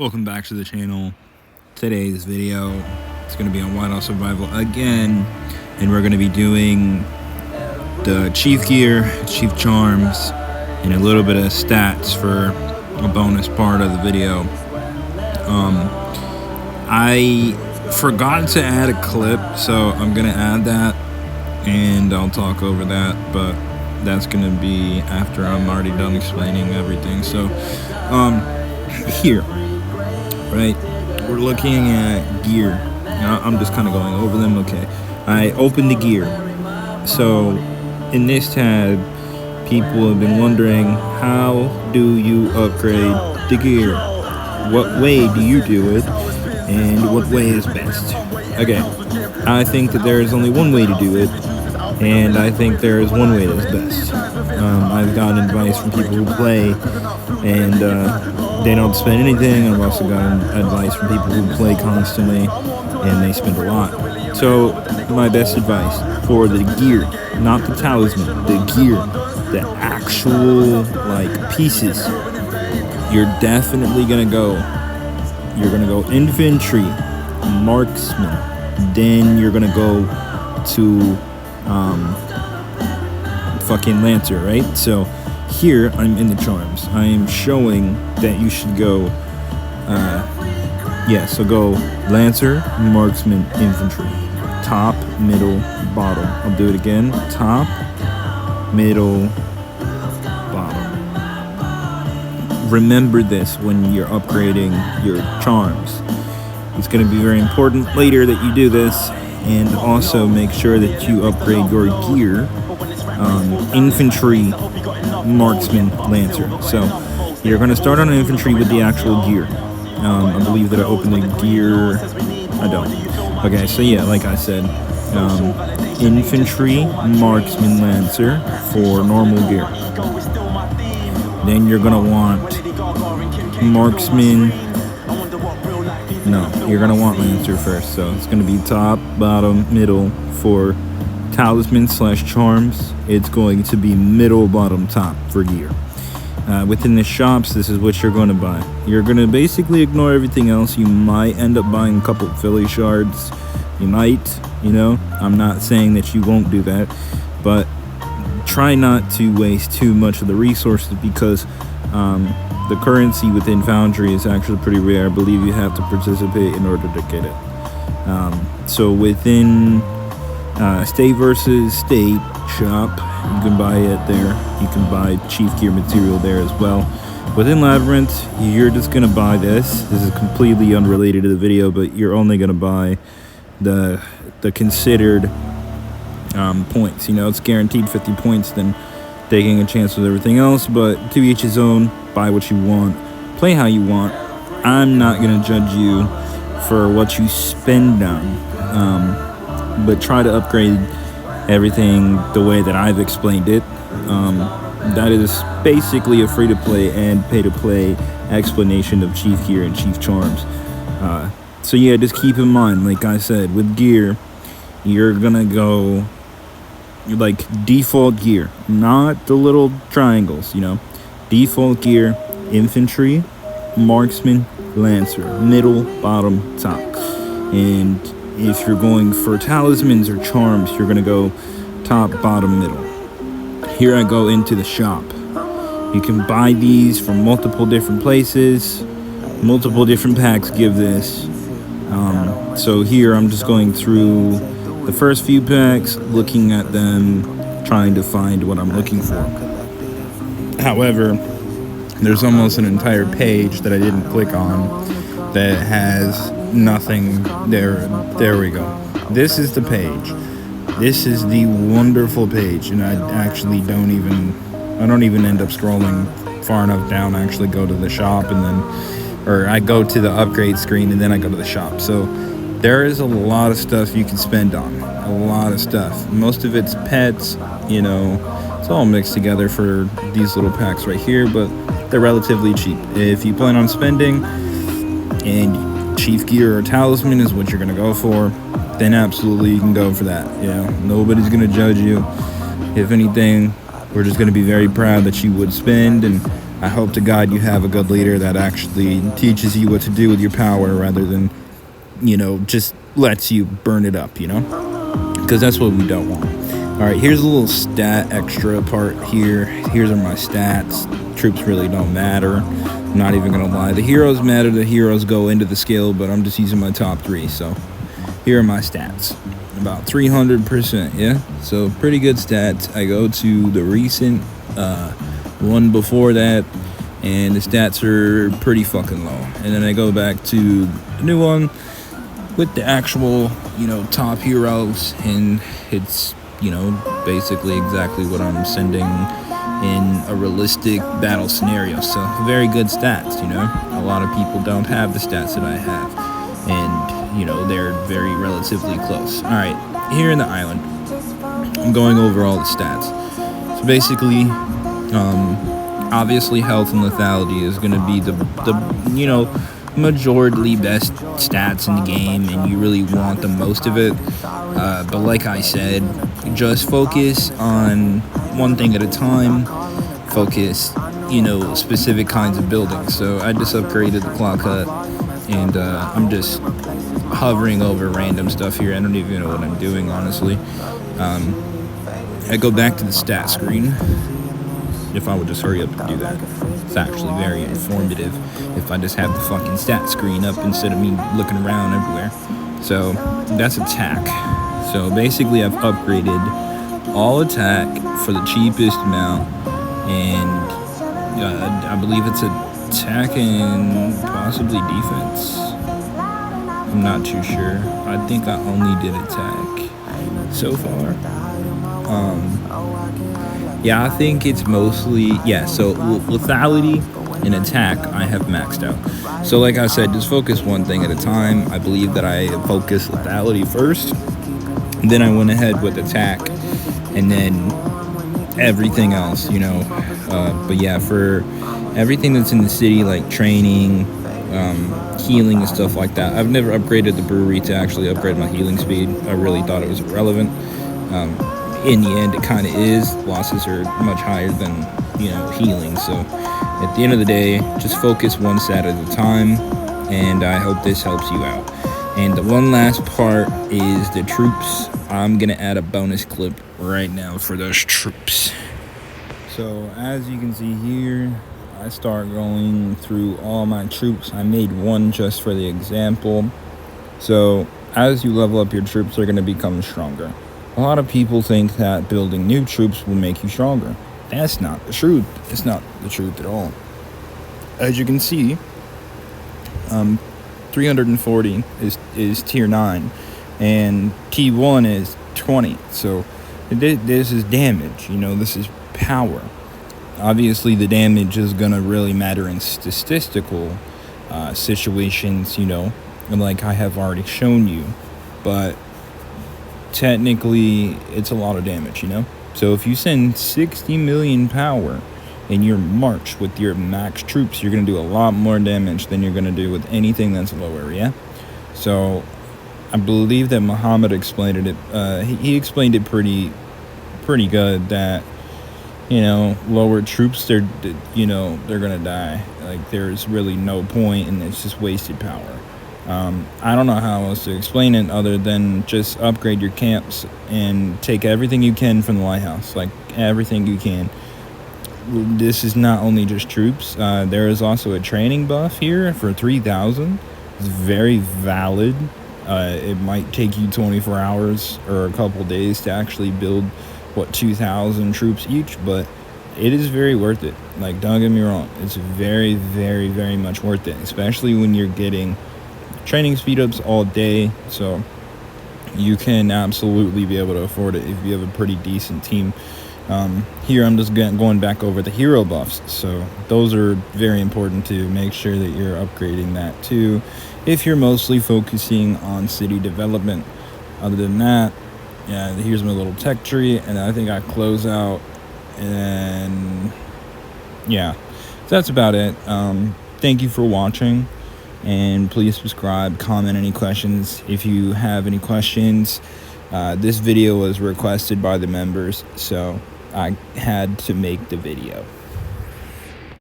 Welcome back to the channel. Today's video, it's going to be on White House Survival again, and we're going to be doing the Chief Gear, Chief Charms, and a little bit of stats for a bonus part of the video. I forgot to add a clip, so I'm going to add that, and I'll talk over that, but that's going to be after I'm already done explaining everything. So, here. Right, we're looking at gear. I'm just kind of going over them. Okay, I opened the gear. So in this tab, people have been wondering, how do you upgrade the gear? What way do you do it, and what way is best? Okay, I think that there is only one way to do it, and I think there is one way that's best. I've gotten advice from people who play, and they don't spend anything. I've also gotten advice from people who play constantly, and they spend a lot. So my best advice for the gear, not the talisman, the gear, the actual like pieces, you're definitely gonna go infantry, marksman, then you're gonna go to fucking lancer, right? So here I'm in the charms. I am showing that you should go so go lancer, marksman, infantry, top, middle, bottom. I'll do it again. Top, middle, bottom. Remember this when you're upgrading your charms. It's going to be very important later that you do this, and also make sure that you upgrade your gear. Infantry, marksman, lancer. So you're going to start on infantry with the actual gear. I believe that I opened the gear. I don't. Okay, so yeah, like I said, infantry, marksman, lancer for normal gear. Then you're going to want marksman. No, you're going to want lancer first. So it's going to be top, bottom, middle for talisman / charms. It's going to be middle, bottom, top for gear. Within the shops, this is what you're going to buy. You're going to basically ignore everything else. You might end up buying a couple Philly shards. You might, I'm not saying that you won't do that, but try not to waste too much of the resources, because the currency within Foundry is actually pretty rare. I believe you have to participate in order to get it. So within state versus state shop, you can buy it there. You can buy Chief Gear material there as well. Within Labyrinth, you're just gonna buy this. This is completely unrelated to the video, but you're only gonna buy the considered points. It's guaranteed 50 points, then taking a chance with everything else. But to each his own. Buy what you want, play how you want. I'm not gonna judge you for what you spend on, but try to upgrade everything the way that I've explained it. That is basically a free-to-play and pay-to-play explanation of Chief Gear and Chief Charms. So yeah, just keep in mind, like I said, with gear, you're gonna go like default gear, not the little triangles, Default gear, infantry, marksman, lancer, middle, bottom, top. And if you're going for talismans or charms, you're gonna go top, bottom, middle. Here I go into the shop. You can buy these from multiple different places. Multiple different packs give this. So here I'm just going through the first few packs, looking at them, trying to find what I'm looking for. However, there's almost an entire page that I didn't click on that has nothing there. There we go. This is the page. This is the wonderful page, and I actually don't even end up scrolling far enough down. I actually go to the shop, or I go to the upgrade screen, and then I go to the shop. So there is a lot of stuff you can spend on. A lot of stuff. Most of it's pets, It's all mixed together for these little packs right here, but they're relatively cheap. If you plan on spending and Chief Gear or Talisman is what you're going to go for, then absolutely you can go for that. Nobody's going to judge you. If anything, we're just going to be very proud that you would spend, and I hope to God you have a good leader that actually teaches you what to do with your power rather than, just lets you burn it up, because that's what we don't want. All right, here's a little stat extra part here. Here's are my stats. Troops really don't matter. I'm not even gonna lie. The heroes matter. The heroes go into the skill, but I'm just using my top 3. So here are my stats. About 300%, yeah? So pretty good stats. I go to the recent one before that, and the stats are pretty fucking low. And then I go back to the new one with the actual, top heroes, and it's, basically exactly what I'm sending in a realistic battle scenario. So very good stats, A lot of people don't have the stats that I have, and, they're very relatively close. All right, here in the island, I'm going over all the stats. So basically, obviously health and lethality is going to be the majority best stats in the game, and you really want the most of it. But like I said, just focus on one thing at a time. Focus, specific kinds of buildings. So I just upgraded the clock hut, and I'm just hovering over random stuff here. I don't even know what I'm doing, honestly. I go back to the stat screen. If I would just hurry up and do that, it's actually very informative if I just have the fucking stat screen up instead of me looking around everywhere. So that's attack. So basically I've upgraded all attack for the cheapest amount, and I believe it's attack and possibly defense. I'm not too sure. I think I only did attack so far. Yeah, I think it's mostly, so lethality and attack I have maxed out. So like I said, just focus one thing at a time. I believe that I focused lethality first, and then I went ahead with attack, and then everything else, But yeah, for everything that's in the city, like training, healing and stuff like that, I've never upgraded the brewery to actually upgrade my healing speed. I really thought it was irrelevant. In the end, it kind of is. Losses are much higher than, healing. So at the end of the day, just focus one stat at a time, and I hope this helps you out. And the one last part is the troops. I'm going to add a bonus clip right now for those troops. So as you can see here, I start going through all my troops. I made one just for the example. So as you level up your troops, they're going to become stronger. A lot of people think that building new troops will make you stronger. That's not the truth. It's not the truth at all. As you can see, 340 is tier 9, and T1 is 20. So this is damage. This is power. Obviously, the damage is going to really matter in statistical situations, and like I have already shown you. But technically it's a lot of damage, So if you send 60 million power in your march with your max troops, you're going to do a lot more damage than you're going to do with anything that's lower, yeah? So I believe that Muhammad explained it. He explained it pretty good that, lower troops, they're going to die. Like, there's really no point, and it's just wasted power. I don't know how else to explain it other than just upgrade your camps and take everything you can from the lighthouse, like everything you can. This is not only just troops. There is also a training buff here for 3,000. It's very valid. It might take you 24 hours or a couple days to actually build 2,000 troops each, but it is very worth it. Like, don't get me wrong, it's very, very, very much worth it, especially when you're getting training speed ups all day. So you can absolutely be able to afford it if you have a pretty decent team. Here I'm just going back over the hero buffs, so those are very important to make sure that you're upgrading that too if you're mostly focusing on city development. Other than that, yeah, here's my little tech tree, and I think I close out, and yeah, so that's about it. Thank you for watching, and please subscribe, comment any questions if you have any questions. This video was requested by the members, so I had to make the video.